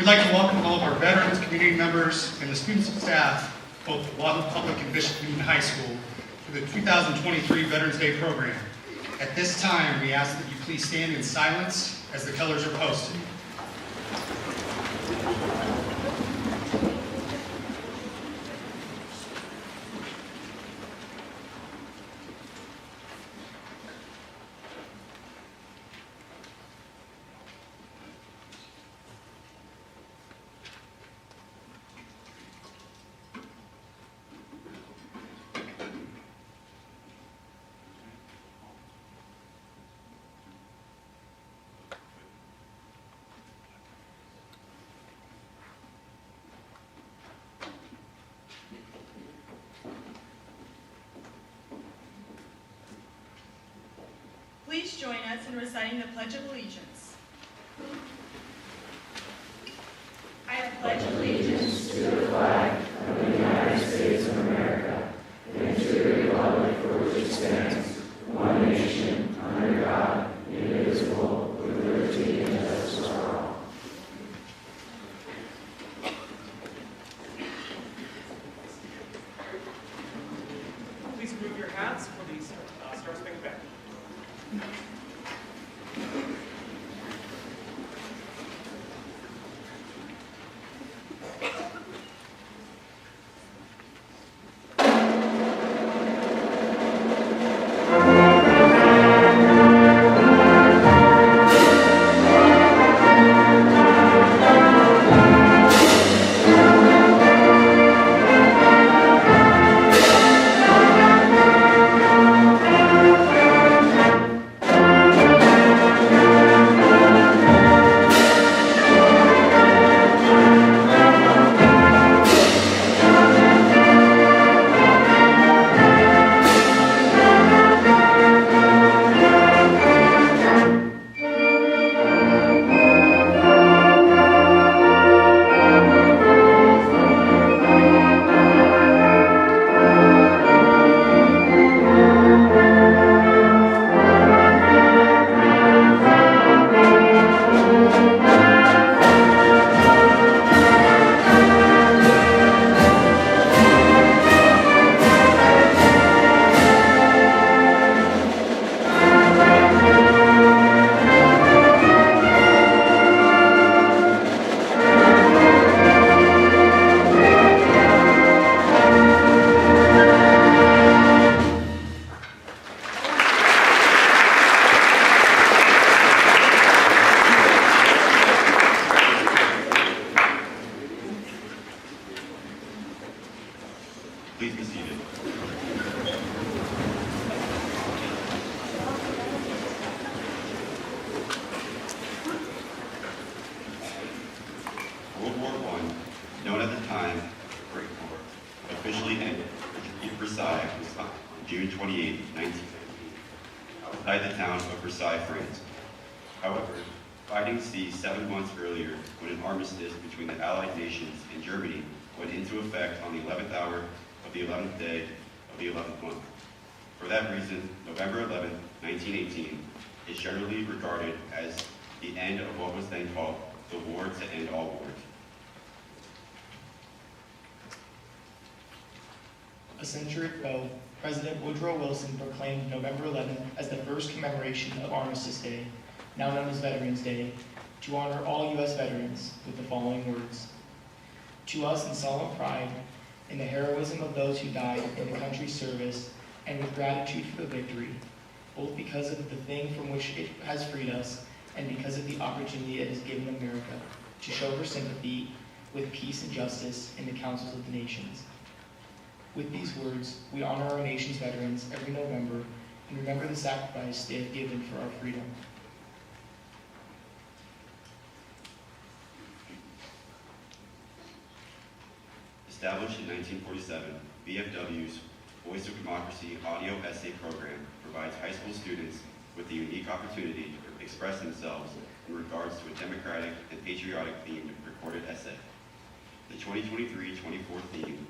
We'd like to welcome all of our veterans, community members, and the students and staff, both at Wahoo Public and Bishop Newton High School, for the 2023 Veterans Day program. At this time, we ask that you please stand in silence as the colors are posted. join us in reciting the Pledge of Allegiance. I pledge allegiance to the flag of the United States of America and to the republic for which it stands, one nation, under God, indivisible, with liberty and justice for all. Please remove your hats for the Star Spangled Banner. Please be seated. World War I, known at the time Great War, officially ended at Versailles on June 28, 1919, outside the town of Versailles, France. However, fighting ceased 7 months earlier when an armistice between the Allied nations and Germany went into effect on the 11th hour of the 11th day of the 11th month. For that reason, November 11, 1918 is generally regarded as the end of what was then called the War to End All Wars. A century ago, President Woodrow Wilson proclaimed November 11th as the first commemoration of Armistice Day, now known as Veterans Day, to honor all U.S. veterans with the following words. To us in solemn pride, in the heroism of those who died in the country's service, and with gratitude for the victory, both because of the thing from which it has freed us, and because of the opportunity it has given America to show her sympathy with peace and justice in the councils of the nations. With these words, we honor our nation's veterans every November and remember the sacrifice they have given for our freedom. Established in 1947, VFW's Voice of Democracy audio essay program provides high school students with the unique opportunity to express themselves in regards to a democratic and patriotic-themed recorded essay. The 2023-24 theme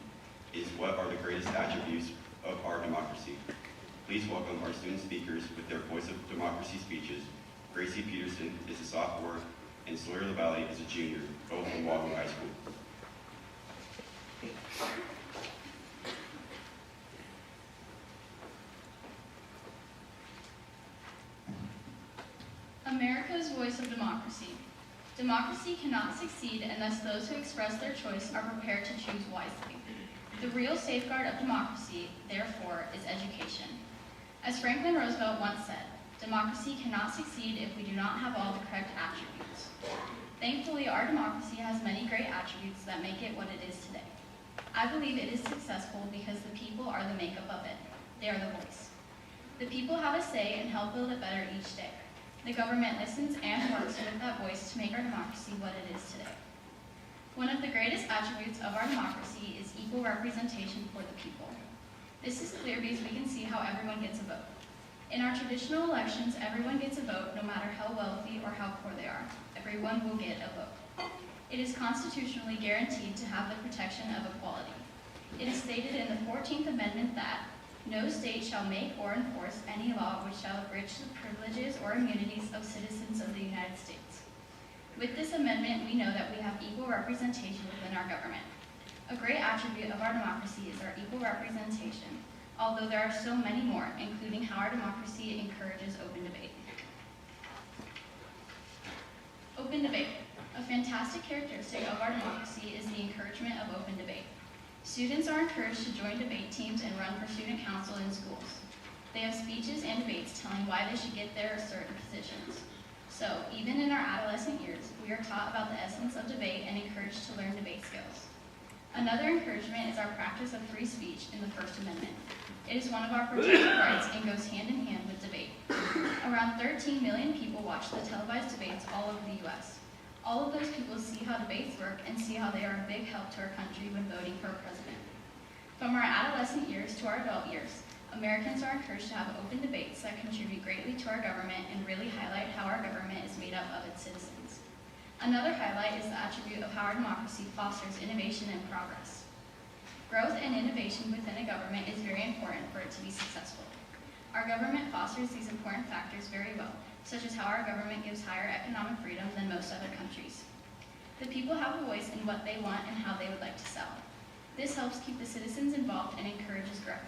is What are the greatest attributes of our democracy? Please welcome our student speakers with their Voice of Democracy speeches. Gracie Peterson is a sophomore and Sawyer LaValle is a junior, both from Wahoo High School. America's Voice of Democracy. Democracy cannot succeed unless those who express their choice are prepared to choose wisely. The real safeguard of democracy, therefore, is education. As Franklin Roosevelt once said, democracy cannot succeed if we do not have all the correct attributes. Thankfully, our democracy has many great attributes that make it what it is today. I believe it is successful because the people are the makeup of it. They are the voice. The people have a say and help build it better each day. The government listens and works with that voice to make our democracy what it is today. One of the greatest attributes of our democracy is equal representation for the people. This is clear because we can see how everyone gets a vote. In our traditional elections, everyone gets a vote, no matter how wealthy or how poor they are. Everyone will get a vote. It is constitutionally guaranteed to have the protection of equality. It is stated in the 14th Amendment that no state shall make or enforce any law which shall abridge the privileges or immunities of citizens of the United States. With this amendment, we know that we have equal representation within our government. A great attribute of our democracy is our equal representation, although there are so many more, including how our democracy encourages open debate. Open debate. A fantastic characteristic of our democracy is the encouragement of open debate. Students are encouraged to join debate teams and run for student council in schools. They have speeches and debates telling why they should get their certain positions. So, even in our adolescent years, we are taught about the essence of debate and encouraged to learn debate skills. Another encouragement is our practice of free speech in the First Amendment. It is one of our protected rights and goes hand in hand with debate. Around 13 million people watch the televised debates all over the U.S. All of those people see how debates work and see how they are a big help to our country when voting for a president. From our adolescent years to our adult years, Americans are encouraged to have open debates that contribute greatly to our government and really highlight how our government is made up of its citizens. Another highlight is the attribute of how our democracy fosters innovation and progress. Growth and innovation within a government is very important for it to be successful. Our government fosters these important factors very well, such as how our government gives higher economic freedom than most other countries. The people have a voice in what they want and how they would like to sell. This helps keep the citizens involved and encourages growth.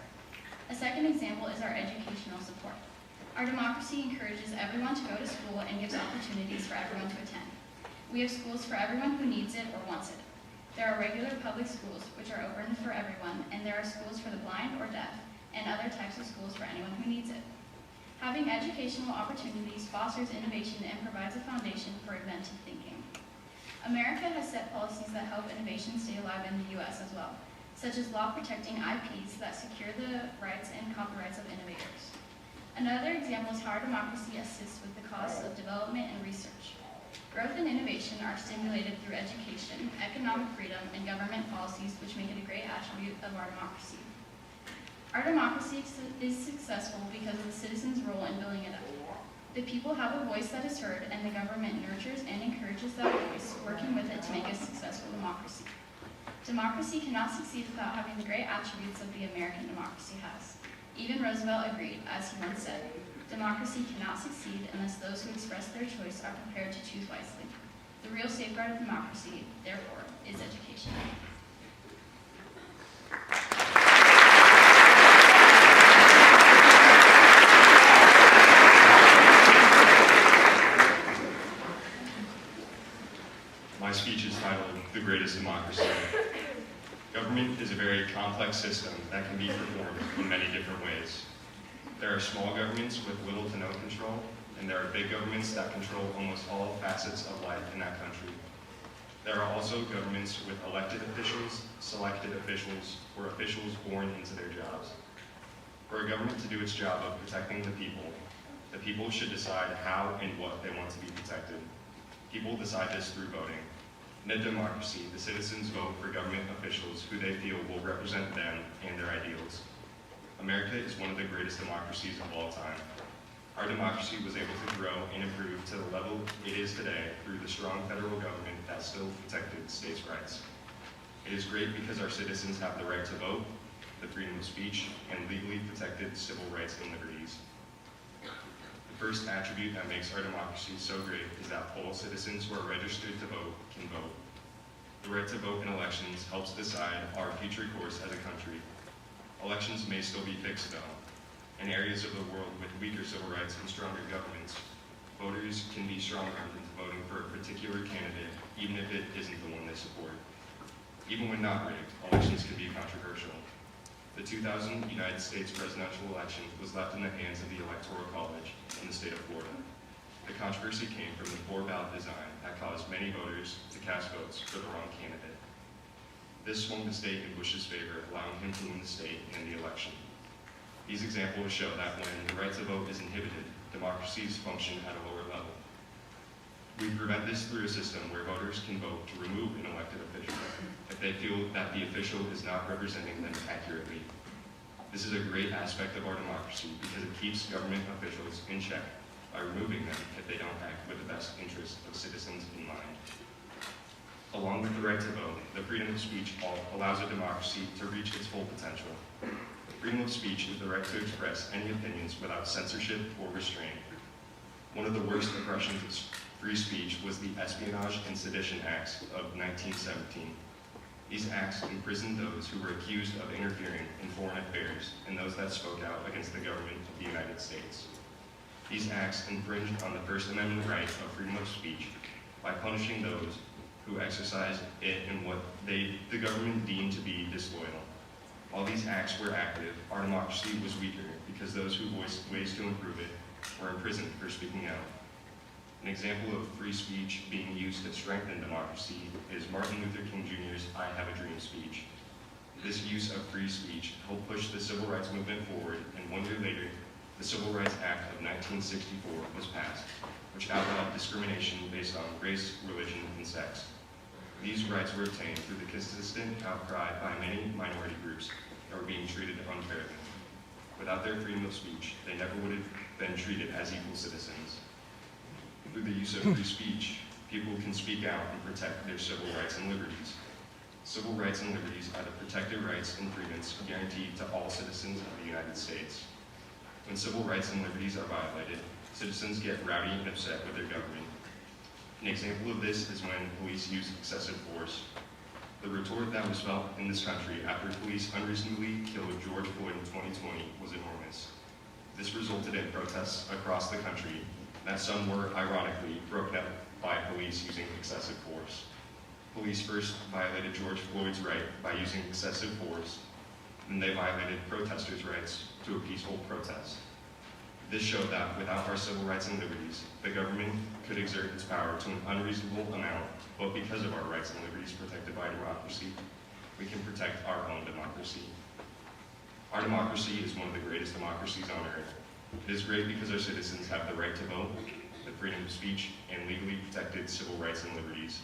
A second example is our educational support. Our democracy encourages everyone to go to school and gives opportunities for everyone to attend. We have schools for everyone who needs it or wants it. There are regular public schools, which are open for everyone, and there are schools for the blind or deaf, and other types of schools for anyone who needs it. Having educational opportunities fosters innovation and provides a foundation for inventive thinking. America has set policies that help innovation stay alive in the U.S. as well, such as law protecting IPs that secure the rights and copyrights of innovators. Another example is how our democracy assists with the costs of development and research. Growth and innovation are stimulated through education, economic freedom, and government policies, which make it a great attribute of our democracy. Our democracy is successful because of the citizens' role in building it up. The people have a voice that is heard, and the government nurtures and encourages that voice, working with it to make a successful democracy. Democracy cannot succeed without having the great attributes of the American democracy has. Even Roosevelt agreed, as he once said, "Democracy cannot succeed unless those who express their choice are prepared to choose wisely." The real safeguard of democracy, therefore, is education. My speech is titled, "The Greatest Democracy." Government is a very complex system that can be performed in many different ways. There are small governments with little to no control, and there are big governments that control almost all facets of life in that country. There are also governments with elected officials, selected officials, or officials born into their jobs. For a government to do its job of protecting the people should decide how and what they want to be protected. People decide this through voting. In a democracy, the citizens vote for government officials who they feel will represent them and their ideals. America is one of the greatest democracies of all time. Our democracy was able to grow and improve to the level it is today through the strong federal government that still protected states' rights. It is great because our citizens have the right to vote, the freedom of speech, and legally protected civil rights and liberties. The first attribute that makes our democracy so great is that all citizens who are registered to vote can vote. The right to vote in elections helps decide our future course as a country. Elections may still be fixed though. In areas of the world with weaker civil rights and stronger governments, voters can be strong-armed into voting for a particular candidate, even if it isn't the one they support. Even when not rigged, elections can be controversial. The 2000 United States presidential election was left in the hands of the Electoral College in the state of Florida. The controversy came from the poor ballot design that caused many voters to cast votes for the wrong candidate. This swung the state in Bush's favor, allowing him to win the state and the election. These examples show that when the right to vote is inhibited, democracies function at a lower level. We prevent this through a system where voters can vote to remove an elected official if they feel that the official is not representing them accurately. This is a great aspect of our democracy because it keeps government officials in check by removing them if they don't act with the best interests of citizens in mind. Along with the right to vote, the freedom of speech allows a democracy to reach its full potential. Freedom of speech is the right to express any opinions without censorship or restraint. One of the worst oppressions of free speech was the Espionage and Sedition Acts of 1917. These acts imprisoned those who were accused of interfering in foreign affairs and those that spoke out against the government of the United States. These acts infringed on the First Amendment right of freedom of speech by punishing those who exercised it in what the government deemed to be disloyal. While these acts were active, our democracy was weaker because those who voiced ways to improve it were imprisoned for speaking out. An example of free speech being used to strengthen democracy is Martin Luther King Jr.'s I Have a Dream speech. This use of free speech helped push the civil rights movement forward, and 1 year later, the Civil Rights Act of 1964 was passed, which outlawed discrimination based on race, religion, and sex. These rights were obtained through the consistent outcry by many minority groups that were being treated unfairly. Without their freedom of speech, they never would have been treated as equal citizens. Through the use of free speech, people can speak out and protect their civil rights and liberties. Civil rights and liberties are the protected rights and freedoms guaranteed to all citizens of the United States. When civil rights and liberties are violated, citizens get rowdy and upset with their government. An example of this is when police use excessive force. The retort that was felt in this country after police unreasonably killed George Floyd in 2020 was enormous. This resulted in protests across the country that some were, ironically, broken up by police using excessive force. Police first violated George Floyd's right by using excessive force, then they violated protesters' rights to a peaceful protest. This showed that without our civil rights and liberties, the government could exert its power to an unreasonable amount, but because of our rights and liberties protected by democracy, we can protect our own democracy. Our democracy is one of the greatest democracies on earth. It is great because our citizens have the right to vote, the freedom of speech, and legally protected civil rights and liberties.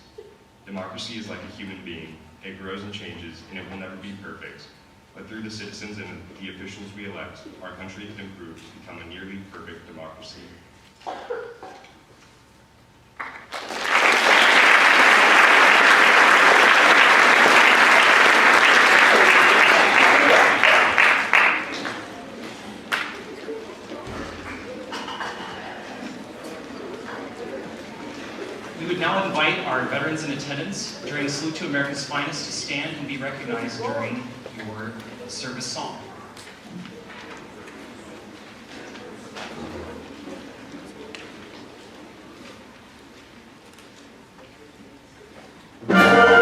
Democracy is like a human being. It grows and changes, and it will never be perfect. But through the citizens and the officials we elect, our country can improve to become a nearly perfect democracy. We would now invite our veterans in attendance during the Salute to America's Finest to stand and be recognized during your service song. Thank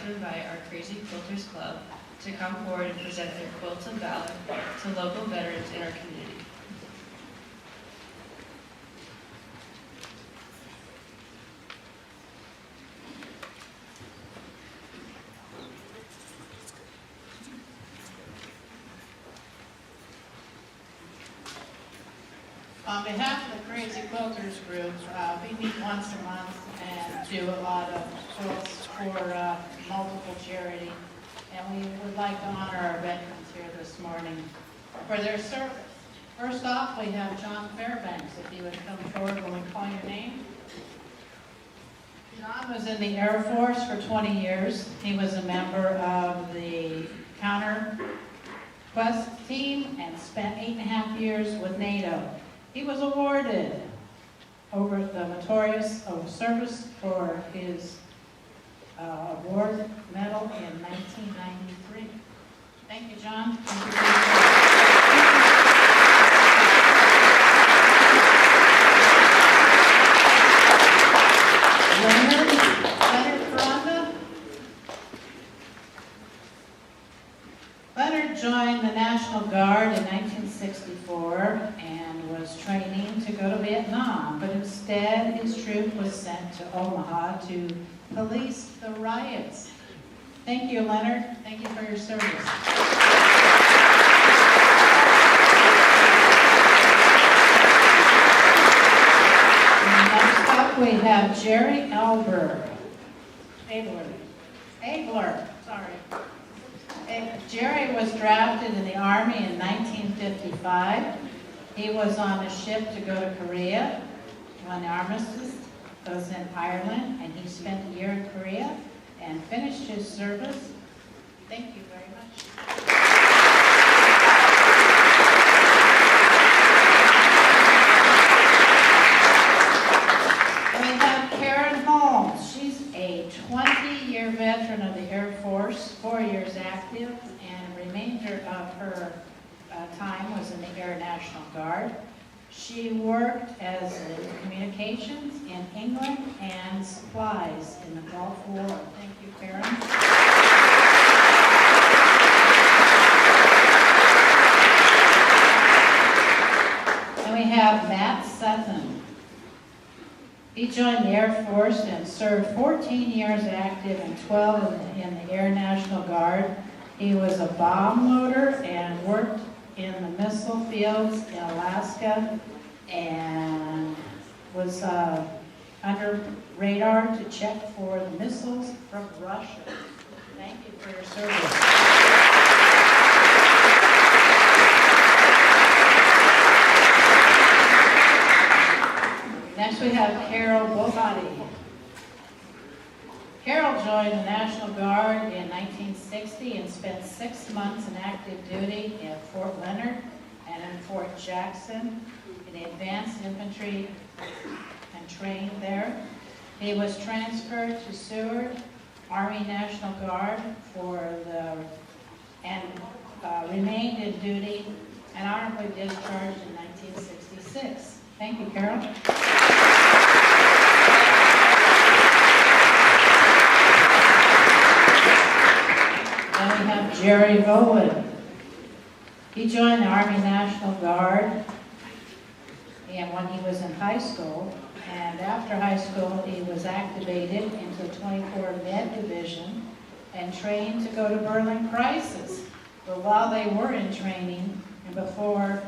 selected by our Crazy Quilters Club to come forward and present their quilts of valor to local veterans in our community. On behalf of the Crazy Quilters Group, we meet once a month and do a lot of quilts for multiple charity. And we would like to honor our veterans here this morning for their service. First off, we have John Fairbanks, if you would come forward when we call your name. John was in the Air Force for 20 years. He was a member of the Counter Quest team and spent 8.5 years with NATO. He was awarded over the Meritorious Service for his award medal in 1993. Thank you, John. Thank you for Leonard Ferranda. Leonard joined the National Guard in 1964 and was training to go to Vietnam, but instead his troop was sent to Omaha to police the riots. Thank you, Leonard. Thank you for your service. And next up, we have Jerry Abler. Jerry was drafted in the Army in 1955. He was on a ship to go to Korea when the armistice was in Ireland, and he spent a year in Korea and finished his service. Thank you very much. We have Karen Holmes. She's a 20-year veteran of the Air Force, 4 years active, and the remainder of her time was in the Air National Guard. She worked as communications in England and supplies in the Gulf War. Thank you, Karen. And we have Matt Sutton. He joined the Air Force and served 14 years active and 12 in the Air National Guard. He was a bomb loader and worked in the missile fields in Alaska and was under radar to check for the missiles from Russia. Thank you for your service. Next we have Carol Bogatti. Carol joined the National Guard in 1960 and spent 6 months in active duty at Fort Leonard and in Fort Jackson in the Advanced Infantry and trained there. He was transferred to Seward Army National Guard and remained in duty and honorably discharged in 1966. Thank you, Carol. Then we have Jerry Bowen. He joined the Army National Guard and when he was in high school, and after high school he was activated into the 24 Med Division and trained to go to Berlin Crisis. But while they were in training, and before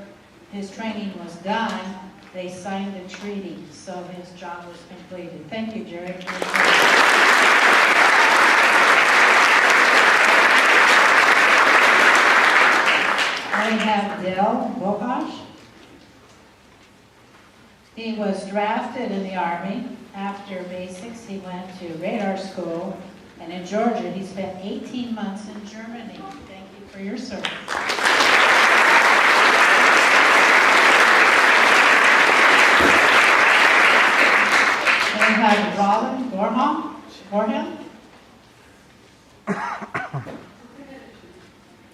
his training was done, they signed a treaty, so his job was completed. Thank you, Jerry. We have Dale Bokash. He was drafted in the Army. After basics, he went to radar school, and in Georgia, he spent 18 months in Germany. Thank you for your service. We have Robin Gorham.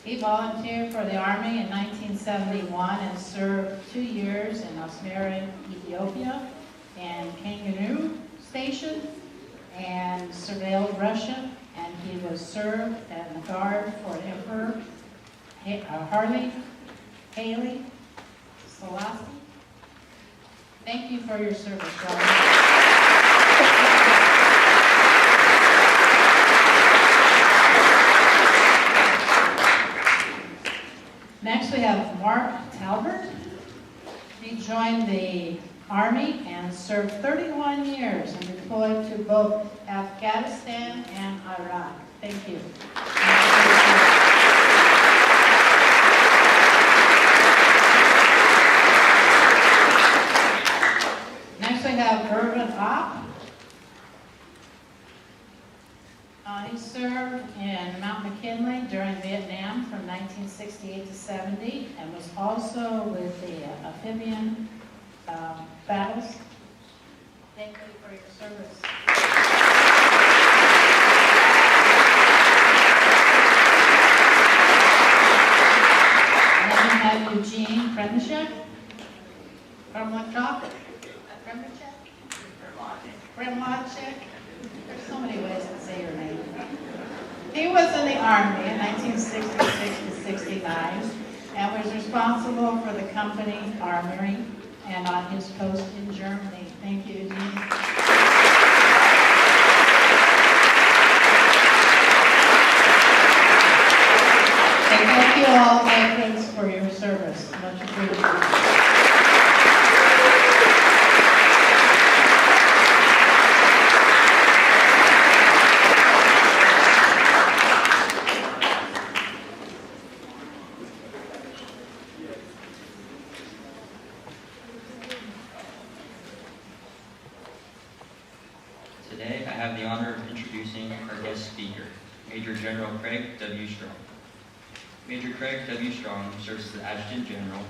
He volunteered for the Army in 1971 and served 2 years in Asmara, Ethiopia, and Kangaroo Station, and surveilled Russia and he was served in the Guard for Emperor Haile Selassie. Thank you for your service, Robert. Next, we have Mark Talbert. He joined the Army and served 31 years and deployed to both Afghanistan and Iraq. Thank you. Next, we have Irvin Opp. He served in Mount McKinley during Vietnam from 1968 to 70 and was also with the amphibian battles. Thank you for your service. And then we have Eugene Premchek. Premchek. There's so many ways to say your name. He was in the Army in 1966 to 69 and was responsible for the company armory and on his post in Germany. Thank you, Eugene. And thank you all, veterans, for your service. Much appreciated. Today, I have the honor of introducing our guest speaker, Major General Craig W. Strong. Major Craig W. Strong serves as the Adjutant General,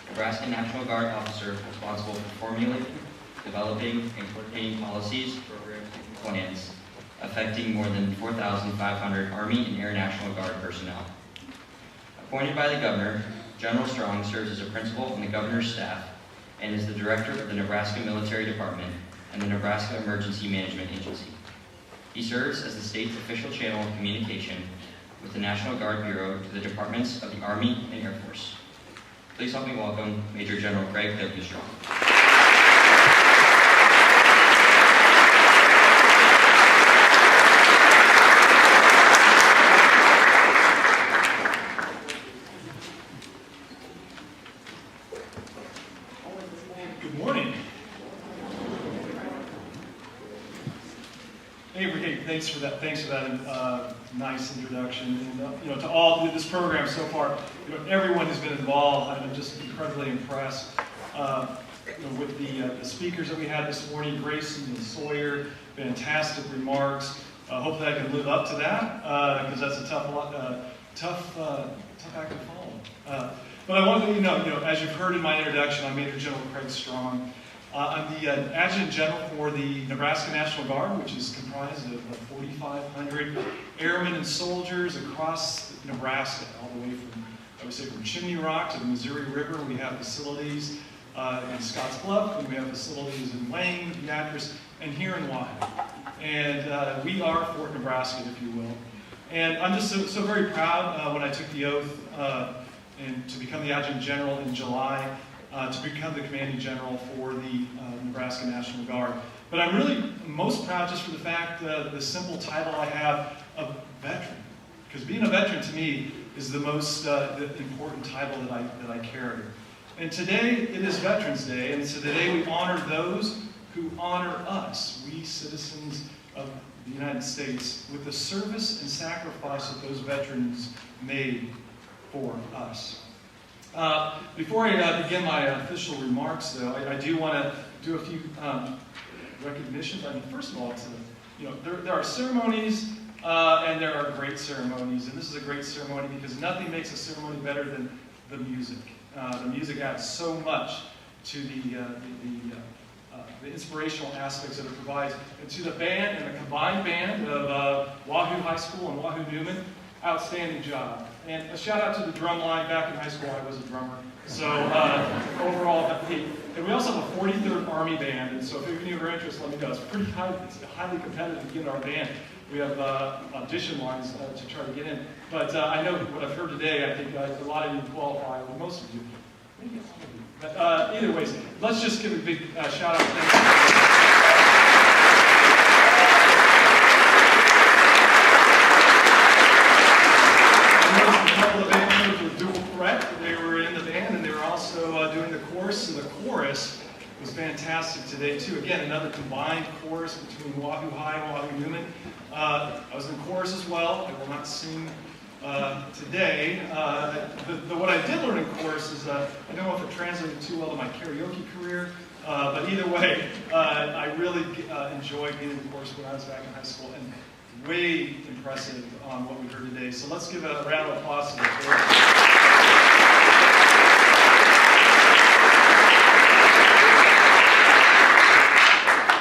Nebraska National Guard officer responsible for formulating, developing, and coordinating policies, programs, and plans affecting more than 4,500 Army and Air National Guard personnel. Appointed by the Governor, General Strong serves as a principal on the Governor's staff and is the Director of the Nebraska Military Department and the Nebraska Emergency Management Agency. He serves as the state's official channel of communication with the National Guard Bureau to the departments of the Army and Air Force. Please help me welcome Major General Craig W. Strong. Good morning. Hey, thanks for that nice introduction. And to all this program so far, everyone who's been involved, I'm just incredibly impressed. With the speakers that we had this morning, Grayson and Sawyer, fantastic remarks. Hopefully, I can live up to that because that's a tough act to follow. But I want to let you know, as you've heard in my introduction, I'm Major General Craig Strong. I'm the Adjutant General for the Nebraska National Guard, which is comprised of 4,500 airmen and soldiers across Nebraska, all the way from, I would say, from Chimney Rock to the Missouri River. We have facilities in Scotts Bluff, and we have facilities in Wayne, Beatrice, and here in Wyatt. And we are Fort Nebraska, if you will. And I'm just so very proud when I took the oath and to become the Adjutant General in July, to become the Commanding General for the Nebraska National Guard. But I'm really most proud just for the fact the simple title I have of veteran. Because being a veteran to me is the most important title that I carry. And today it is Veterans Day, and so today we honor those who honor us, we citizens of the United States, with the service and sacrifice that those veterans made for us. Before I begin my official remarks, though, I do want to do a few recognitions. I mean, first of all, there are ceremonies and there are great ceremonies, and this is a great ceremony because nothing makes a ceremony better than the music. The music adds so much to the inspirational aspects that it provides, and to the band and the combined band of Wahoo High School and Wahoo Newman. Outstanding job. And a shout out to the drum line. Back in high school, I was a drummer. So overall, and we also have a 43rd Army band. And so if any of you are interested, let me know. It's highly competitive to get our band. we have audition lines to try to get in. But I know what I've heard today, I think a lot of you qualify, well, most of you. Maybe some of you. But either ways, let's just give a big shout out. Thank you. A couple of band members were dual threat. They were in the band and they were also doing the chorus. And the chorus was fantastic today too. Again, another combined chorus between Wahoo High and Wahoo Newman. I was in chorus as well. I will not sing today. What I did learn in chorus is, I don't know if it translated too well to my karaoke career, but either way, I really enjoyed being in chorus when I was back in high school, and way impressive on what we heard today. So let's give a round of applause to the chorus.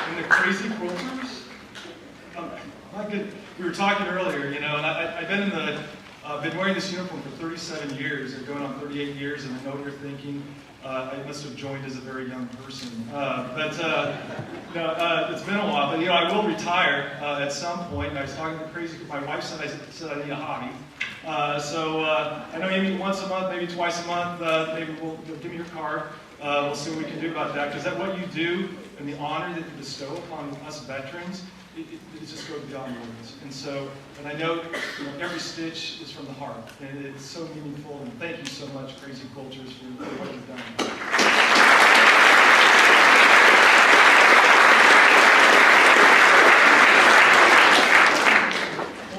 And the crazy quilters. My good. We were talking earlier, you know, and I've been in the. Been wearing this uniform for 37 years, or going on 38 years, and I know what you're thinking. I must have joined as a very young person. It's been a while, but you know, I will retire at some point. And I was talking to Crazy, my wife said I need a hobby. I know maybe once a month, maybe twice a month, maybe we'll give me your card. We'll see what we can do about that, because that what you do and the honor that you bestow upon us veterans, it just goes beyond words. And so, and I know, you know, every stitch is from the heart, and it's so meaningful. And thank you so much, Crazy Quilters, for what you've done.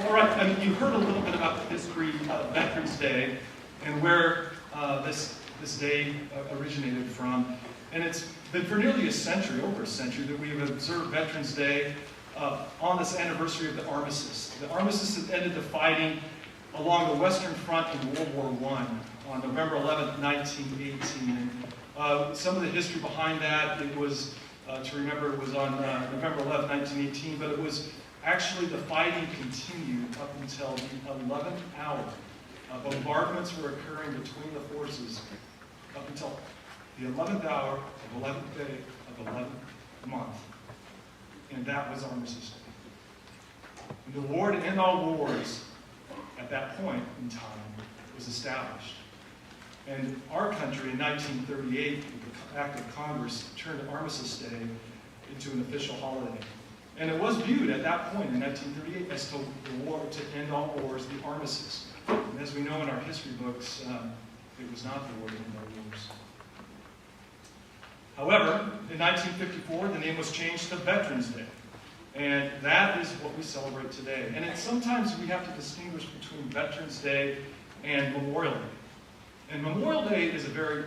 All right, and you heard a little bit about the history of Veterans Day and where this day originated from. And it's been for nearly a century, over a century, that we have observed Veterans Day on this anniversary of the armistice. The armistice that ended the fighting along the Western Front in World War I on November 11th, 1918. And some of the history behind that, it was, to remember, it was on November 11th, 1918, but it was actually the fighting continued up until the 11th hour. Bombardments were occurring between the forces up until the 11th hour of 11th day of 11th month. And that was Armistice Day. And the war to end all wars at that point in time was established. And our country in 1938, with the Act of Congress, turned Armistice Day into an official holiday. And it was viewed at that point in 1938 as the war to end all wars, the armistice. And as we know in our history books, it was not the war to end all wars. However, in 1954, the name was changed to Veterans Day. And that is what we celebrate today. And sometimes we have to distinguish between Veterans Day and Memorial Day. And Memorial Day is a very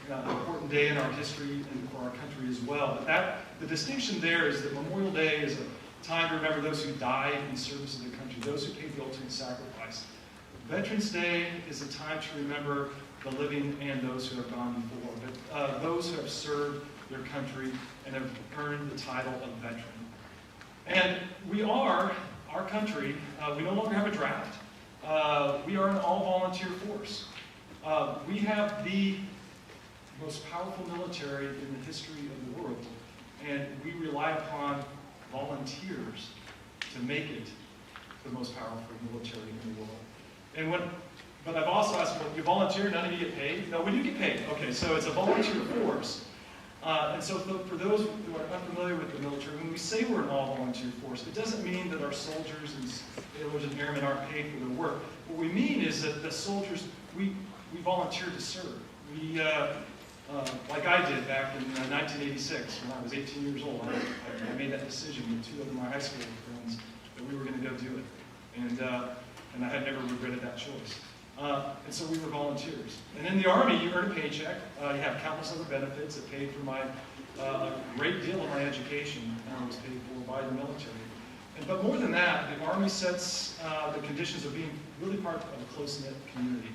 important day in our history and for our country as well. But the distinction there is that Memorial Day is a time to remember those who died in service of the country, those who paid the ultimate sacrifice. Veterans Day is a time to remember the living and those who have gone before, those who have served their country and have earned the title of veteran. And we are, our country, we no longer have a draft. We are an all-volunteer force. We have the most powerful military in the history of the world, and we rely upon volunteers to make it the most powerful military in the world. But I've also asked, well, you volunteer, none of you get paid? No, we do get paid. Okay, so it's a volunteer force. And so for those who are unfamiliar with the military, when we say we're an all-volunteer force, it doesn't mean that our soldiers and sailors and airmen aren't paid for their work. What we mean is that the soldiers, we volunteer to serve. We, like I did back in 1986 when I was 18 years old, I made that decision with two of my high school friends that we were going to go do it. And I had never regretted that choice. And so we were volunteers. And in the Army, you earn a paycheck. You have countless other benefits that paid for a great deal of my education was paid for by the military. But more than that, the Army sets the conditions of being really part of a close-knit community.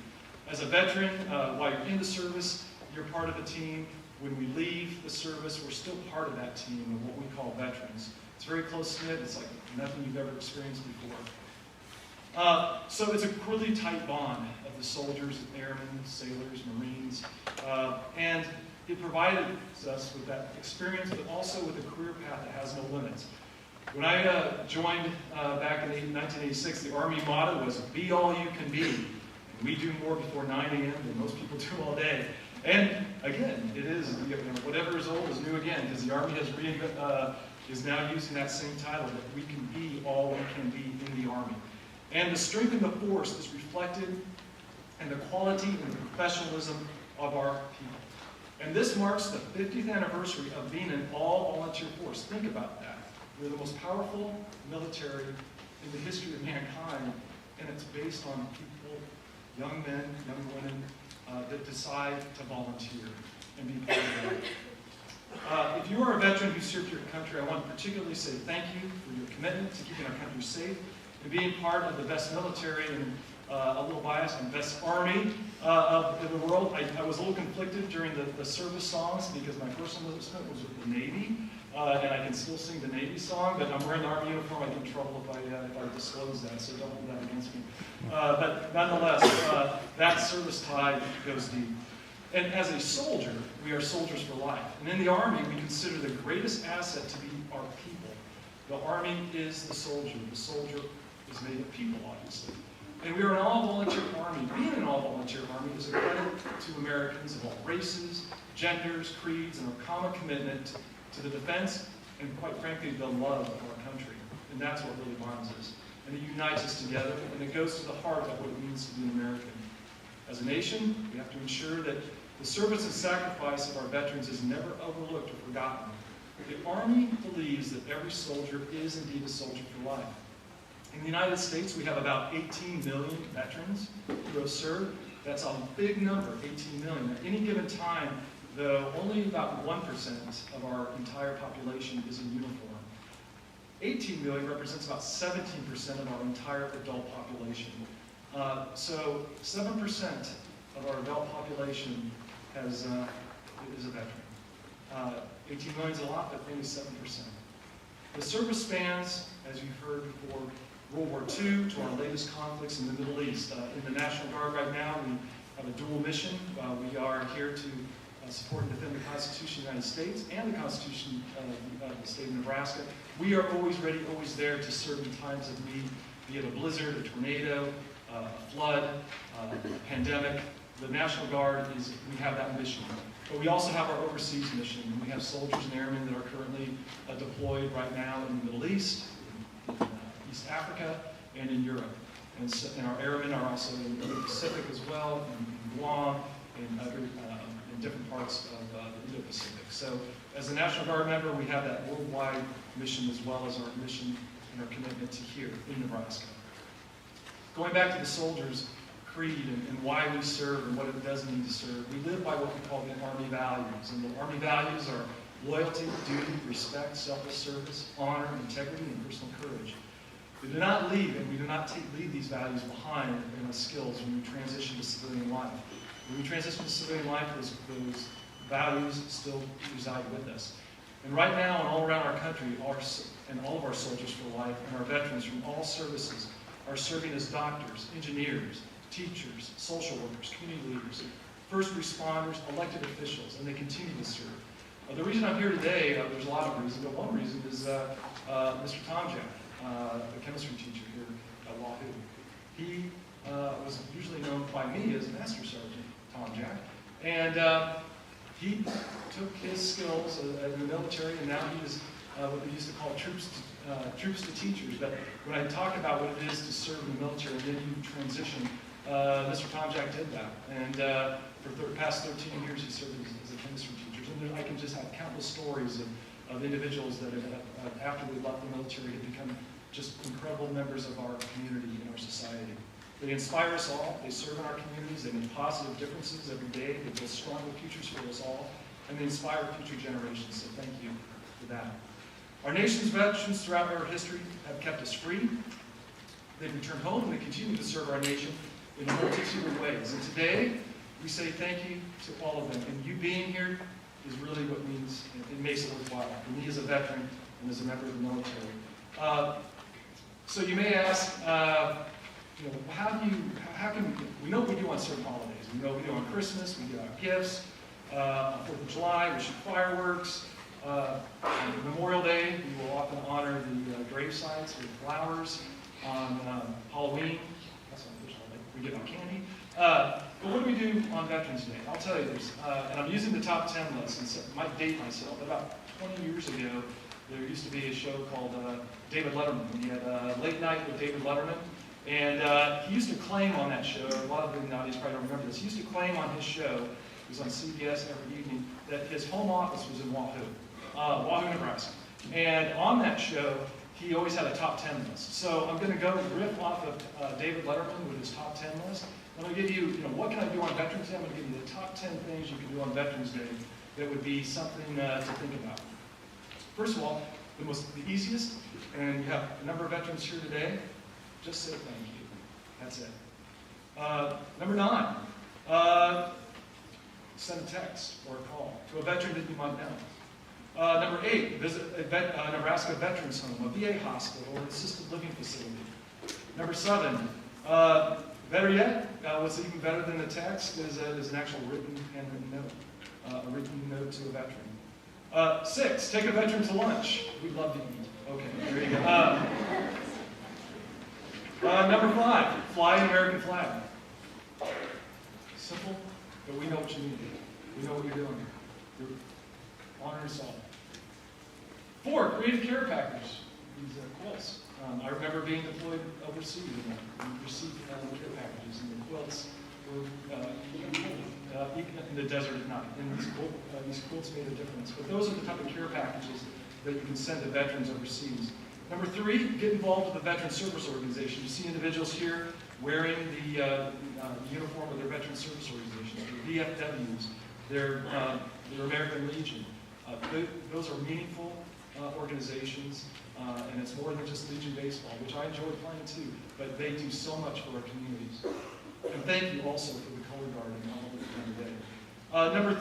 As a veteran, while you're in the service, you're part of a team. When we leave the service, we're still part of that team of what we call veterans. It's very close-knit. It's like nothing you've ever experienced before. So it's a really tight bond of the soldiers, airmen, sailors, Marines, and it provided us with that experience, but also with a career path that has no limits. When I joined back in 1986, the Army motto was, "Be all you can be." And we do more before 9 a.m. than most people do all day. And again, it is, whatever is old is new again, because the Army is now using that same title, that we can be all we can be in the Army. And the strength and the force is reflected in the quality and the professionalism of our people. And this marks the 50th anniversary of being an all-volunteer force. Think about that. We're the most powerful military in the history of mankind, and it's based on people, young men, young women, that decide to volunteer and be part of that. If you are a veteran who served your country, I want to particularly say thank you for your commitment to keeping our country safe and being part of the best military and a little biased and best army of the world. I was a little conflicted during the service songs because my first enlistment was with the Navy, and I can still sing the Navy song, but I'm wearing the Army uniform. I get in trouble if I disclose that, so don't hold that against me. But nonetheless, that service tie goes deep. And as a soldier, we are soldiers for life. And in the Army, we consider the greatest asset to be our people. The Army is the soldier. The soldier is made of people, obviously. And we are an all-volunteer Army. Being an all-volunteer Army is a credit to Americans of all races, genders, creeds, and our common commitment to the defense and, quite frankly, the love of our country. And that's what really bonds us. And it unites us together, and it goes to the heart of what it means to be an American. As a nation, we have to ensure that the service and sacrifice of our veterans is never overlooked or forgotten. The Army believes that every soldier is indeed a soldier for life. In the United States, we have about 18 million veterans who have served. That's a big number, 18 million. At any given time, though, only about 1% of our entire population is in uniform. 18 million represents about 17% of our entire adult population. So 7% of our adult population is a veteran. 18 million is a lot, but only 7%. The service spans, as you've heard before, World War II to our latest conflicts in the Middle East. In the National Guard right now, we have a dual mission. We are here to support and defend the Constitution of the United States and the Constitution of the state of Nebraska. We are always ready, always there to serve in times of need, be it a blizzard, a tornado, a flood, a pandemic. The National Guard we have that mission. But we also have our overseas mission. We have soldiers and airmen that are currently deployed right now in the Middle East, in East Africa, and in Europe. And our airmen are also in the Pacific as well, in Guam, and in different parts of the Indo-Pacific. So as a National Guard member, we have that worldwide mission as well as our mission and our commitment to here in Nebraska. Going back to the soldiers' creed and why we serve and what it does mean to serve, we live by what we call the Army values. And the Army values are loyalty, duty, respect, selfless service, honor, integrity, and personal courage. We do not leave, and we do not leave these values behind in our skills when we transition to civilian life. When we transition to civilian life, those values still reside with us. And right now, and all around our country, and all of our soldiers for life and our veterans from all services are serving as doctors, engineers, teachers, social workers, community leaders, first responders, elected officials, and they continue to serve. The reason I'm here today, there's a lot of reasons, but one reason is Mr. Tom Jack, the chemistry teacher here at Wahoo. He was usually known by me as Master Sergeant Tom Jack, and he took his skills in the military, and now he is what they used to call troops to teachers. But when I talk about what it is to serve in the military and then you transition, Mr. Tom Jack did that. And for the past 13 years, he served as a chemistry teacher. And I can just have countless stories of individuals that have, after they left the military, have become just incredible members of our community and our society. They inspire us all. They serve in our communities. They make positive differences every day. They build stronger futures for us all. And they inspire future generations. So thank you for that. Our nation's veterans throughout our history have kept us free. They've returned home, and they continue to serve our nation in a multitude of ways. And today, we say thank you to all of them. And you being here is really what means, it makes it worthwhile. For me as a veteran and as a member of the military. So you may ask, how can we know what we do on certain holidays. We know what we do on Christmas, we do our gifts, on 4th of July, we shoot fireworks. On Memorial Day, we will often honor the grave sites with flowers. On Halloween, that's not official holiday, we give out candy. But what do we do on Veterans Day? I'll tell you this, and I'm using the top 10 list, and so I might date myself. About 20 years ago, there used to be a show called David Letterman. He had Late Night with David Letterman, and he used to claim on that show, a lot of the nowadays probably don't remember this, he used to claim on his show, it was on CBS every evening, that his home office was in Wahoo, Nebraska. And on that show, he always had a top 10 list. So I'm going to go riff off of David Letterman with his top 10 list. I'm going to give you, what can I do on Veterans Day? I'm going to give you the top 10 things you can do on Veterans Day that would be something to think about. First of all, the easiest, and you have a number of veterans here today, just say thank you. That's it. Number 9, send a text or a call to a veteran that you might know. Number 8, visit a Nebraska Veterans Home, a VA hospital, or an assisted living facility. Number 7, better yet, what's even better than a text is an actual handwritten note, a written note to a veteran. 6, take a veteran to lunch. We'd love to eat. Okay, there you go. Number 5, fly an American flag. Simple, but we know what you need. We know what you're doing. You're honor and salt. 4, creative care package. These quilts. I remember being deployed overseas and received care packages, and the quilts were in the desert at night. And these quilts made a difference. But those are the type of care packages that you can send to veterans overseas. Number 3, get involved with the Veteran Service Organization. You see individuals here wearing the uniform of their Veteran Service Organizations, their VFWs, their American Legion. Those are meaningful organizations, and it's more than just Legion Baseball, which I enjoy playing too, but they do so much for our communities. And thank you also for the color guard and all that you've done today. Number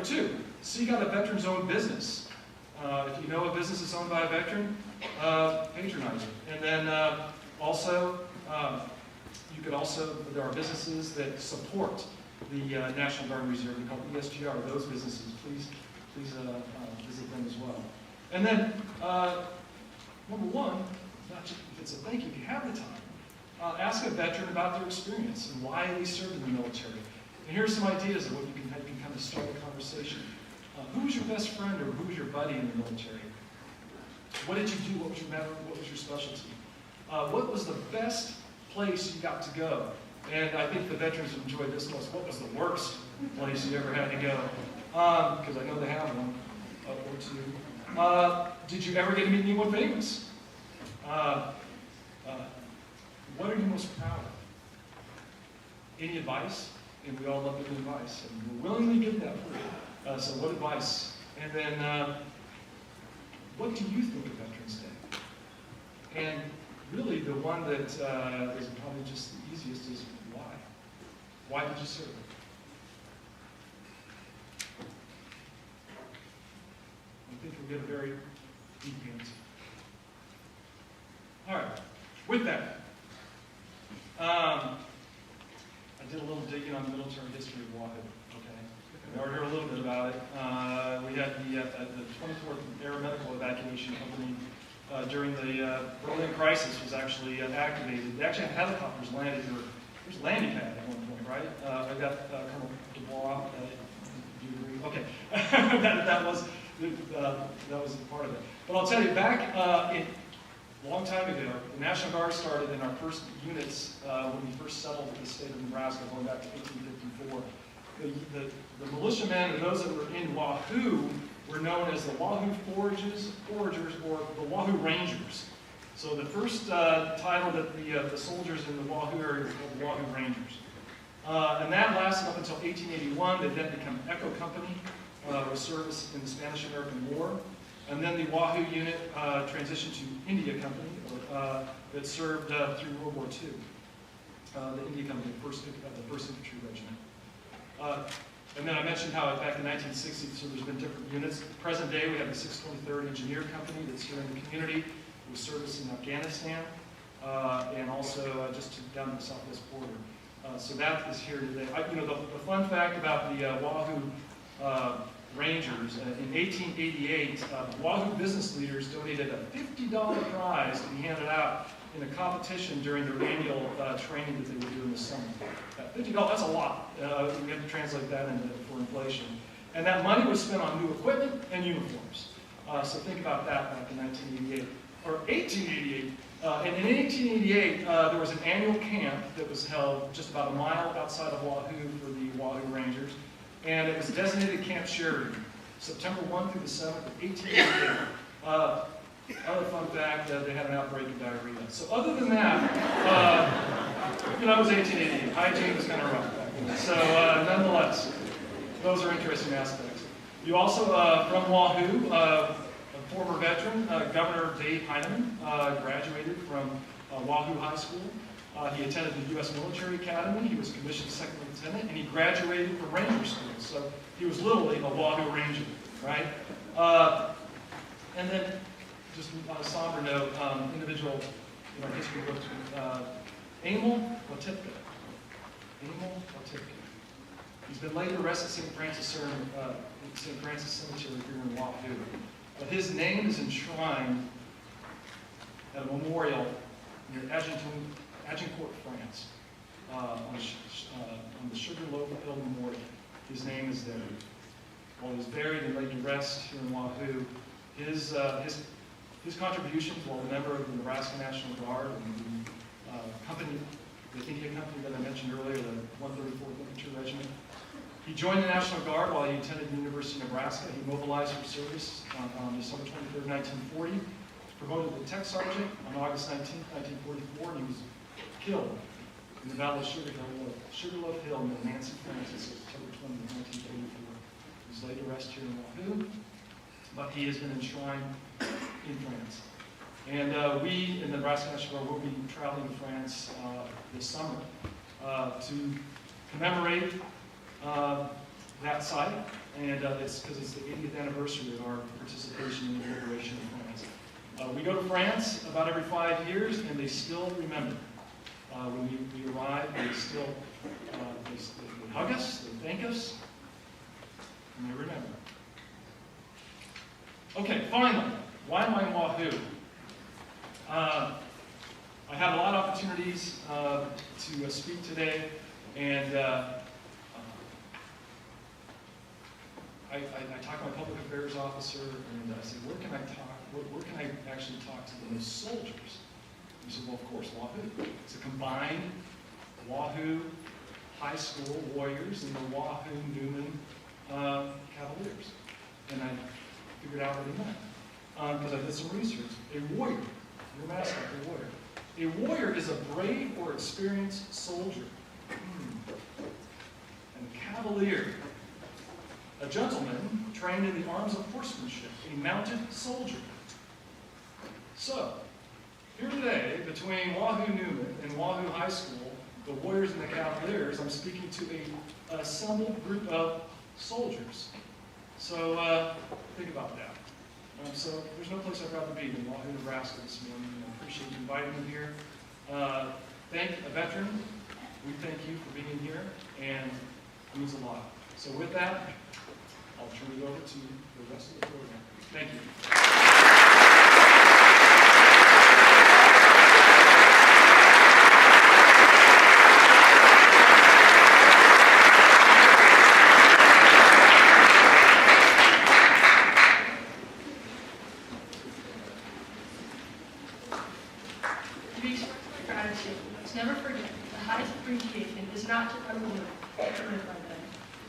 2, seek out a veterans-owned business. If you know a business is owned by a veteran, patronize it. And then also, there are businesses that support the National Guard and Reserve. We call it ESGR. Those businesses, please visit them as well. And then, number 1, not just if it's a thank you, if you have the time, ask a veteran about their experience and why they served in the military. And here are some ideas of what you can kind of start a conversation. Who was your best friend or who was your buddy in the military? What did you do? What was your specialty? What was the best place you got to go? And I think the veterans enjoyed this most. What was the worst place you ever had to go? Because I know they have one or two. Did you ever get to meet anyone famous? What are you most proud of? Any advice? And we all love to give advice, and we'll willingly give that for you. So what advice? And then, what do you think of Veterans Day? And really, the one that is probably just the easiest is why? Why did you serve? I think we'll get a very deep answer. All right. With that, I did a little digging on the military history of Wahoo. We already heard a little bit about it. We had the 24th Aeromedical Evacuation Company during the Berlin crisis was actually activated. They actually had helicopters landed here. There's a landing pad at one point, right? I got Colonel Dubois. Do you agree? Okay, that was part of it. But I'll tell you, back a long time ago, the National Guard started in our first units when we first settled in the state of Nebraska, going back to 1854. The militiamen and those that were in Wahoo were known as the Wahoo Foragers, or the Wahoo Rangers. So the first title that the soldiers in the Wahoo area was called the Wahoo Rangers. And that lasted up until 1881. They then became Echo Company, with service in the Spanish-American War. And then the Wahoo unit transitioned to India Company, that served through World War II. The India Company, the 1st Infantry Regiment. And then I mentioned how back in 1960, so there's been different units. Present day, we have the 623rd Engineer Company that's here in the community with service in Afghanistan and also just down the southwest border. So that is here today. The fun fact about the Wahoo Rangers. In 1888, Wahoo business leaders donated a $50 prize to be handed out in a competition during their annual training that they would do in the summer. $50, that's a lot. We have to translate that for inflation. And that money was spent on new equipment and uniforms. So think about that back in 1988, or 1888. And in 1888, there was an annual camp that was held just about a mile outside of Wahoo for the Wahoo Rangers. And it was designated Camp Sheridan, September 1 through the 7th of 1888. Other fun fact, they had an outbreak of diarrhea. So other than that, it was 1888. Hygiene was kind of rough back then. So nonetheless, those are interesting aspects. You also, from Wahoo, a former veteran, Governor Dave Heinemann, graduated from Wahoo High School. He attended the U.S. Military Academy. He was commissioned second lieutenant, and he graduated from Ranger School. So he was literally a Wahoo Ranger, right? And then, just on a somber note, individual in our history books, Emil Watipka. Emil Watipka. He's been laid to rest at St. Francis Cemetery here in Wahoo. But his name is enshrined at a memorial near Agincourt, France, on the Sugarloaf Hill Memorial. His name is there. While he's buried and laid to rest here in Wahoo, his contributions while a member of the Nebraska National Guard and the Indian company that I mentioned earlier, the 134th Infantry Regiment. He joined the National Guard while he attended the University of Nebraska. He mobilized for service on December 23, 1940. He was promoted to tech sergeant on August 19, 1944, and he was killed in the Battle of Sugarloaf Hill near Nancy, France, on September 20, 1944. He was laid to rest here in Wahoo, but he has been enshrined in France. And we in the Nebraska National Guard will be traveling to France this summer to commemorate that site, and it's because it's the 80th anniversary of our participation in the liberation of France. We go to France about every 5 years, and they still remember. When we arrive, they still they hug us, they thank us, and they remember. Okay, finally, why am I in Wahoo? I had a lot of opportunities to speak today, and I talked to my public affairs officer, and I said, where can I actually talk to the most soldiers? He said, well, of course, Wahoo. It's a combined Wahoo High School Warriors and the Wahoo Newman Cavaliers. And I figured out what he meant, because I did some research. A warrior, your mascot, a warrior. A warrior is a brave or experienced soldier. And a cavalier, a gentleman trained in the arms of horsemanship, a mounted soldier. So, here today, between Wahoo Newman and Wahoo High School, the Warriors and the Cavaliers, I'm speaking to an assembled group of soldiers. So, think about that. So, there's no place I'd rather be than Wahoo, Nebraska this morning. I appreciate you inviting me here. Thank a veteran. We thank you for being here, and it means a lot. So with that, I'll turn it over to the rest of the program. Thank you. To be expressed my gratitude, let's never forget the highest appreciation is not to remember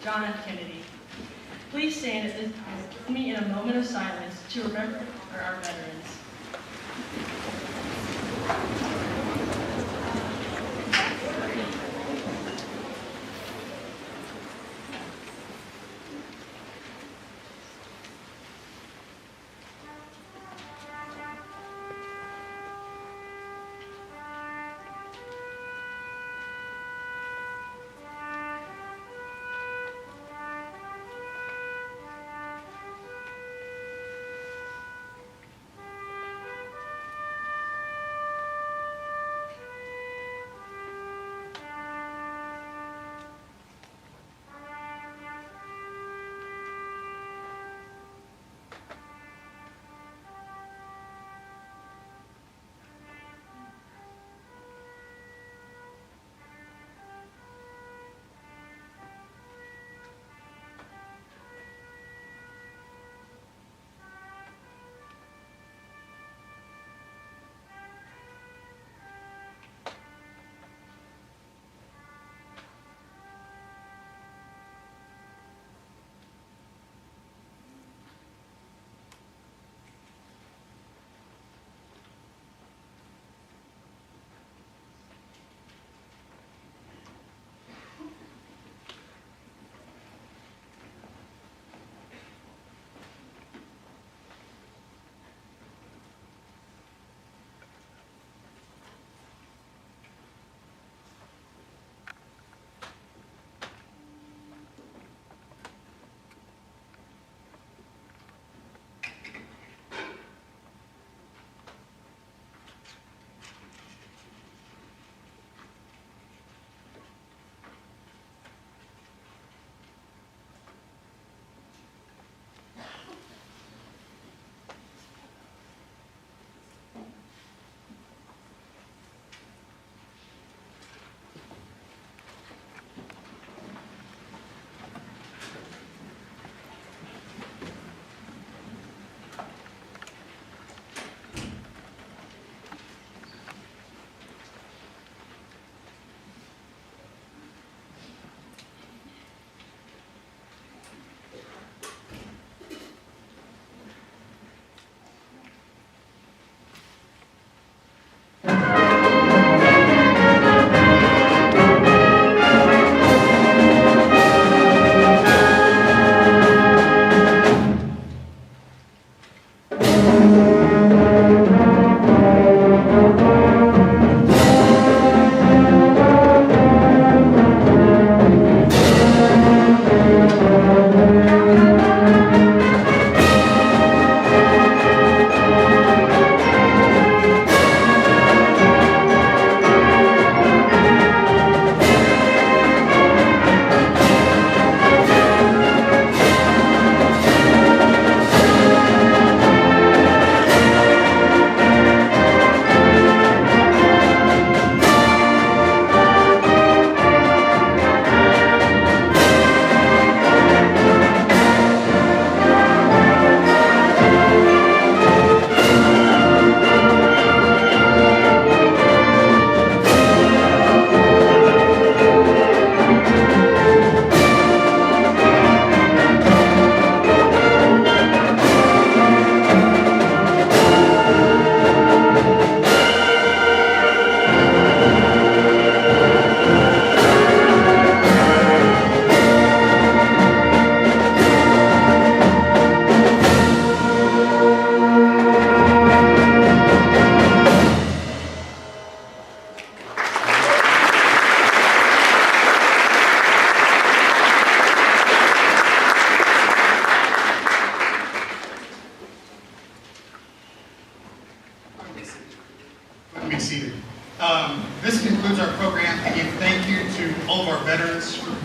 John F. Kennedy. Please stand at this time and join me in a moment of silence to remember and honor our veterans.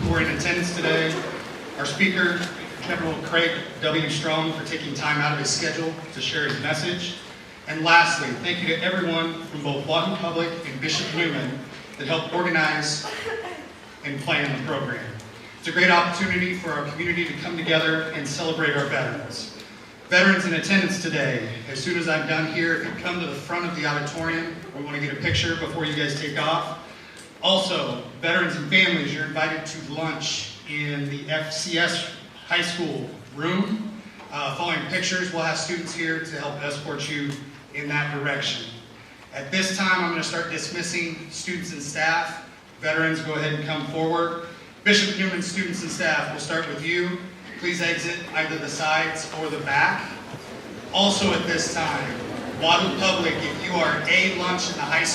who are in attendance today, our speaker, General Craig W. Strong, for taking time out of his schedule to share his message. And lastly, thank you to everyone from both Lawton Public and Bishop Neumann that helped organize and plan the program. It's a great opportunity for our community to come together and celebrate our veterans. Veterans in attendance today, as soon as I'm done here, if you come to the front of the auditorium, we want to get a picture before you guys take off. Also, veterans and families, you're invited to lunch in the FCS high school room. Following pictures, we'll have students here to help escort you in that direction. At this time, I'm going to start dismissing students and staff. Veterans, go ahead and come forward. Bishop Neumann students and staff, we'll start with you. Please exit either the sides or the back. Also at this time, Lawton Public, if you are a lunch in the high school,